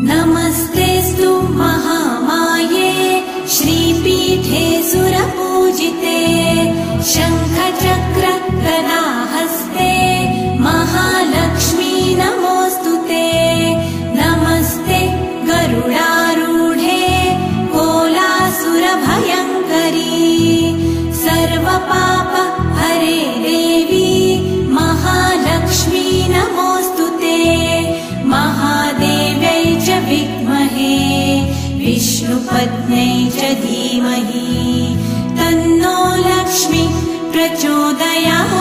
नमस्तेऽस्तु महामाये श्रीपीठे सुरपूजिते शङ्खचक्र गदाहस्ते महालक्ष्मी नमोऽस्तुते। नमस्ते गरुडारूढे कोलासुरभयङ्करी सर्वपाप हरे देवी महालक्ष्मी नमोऽस्तुते। महादेव्यै च विद्महे विष्णुपत्न्यै च धीमहि तन्नो लक्ष्मी प्रचोदयात्।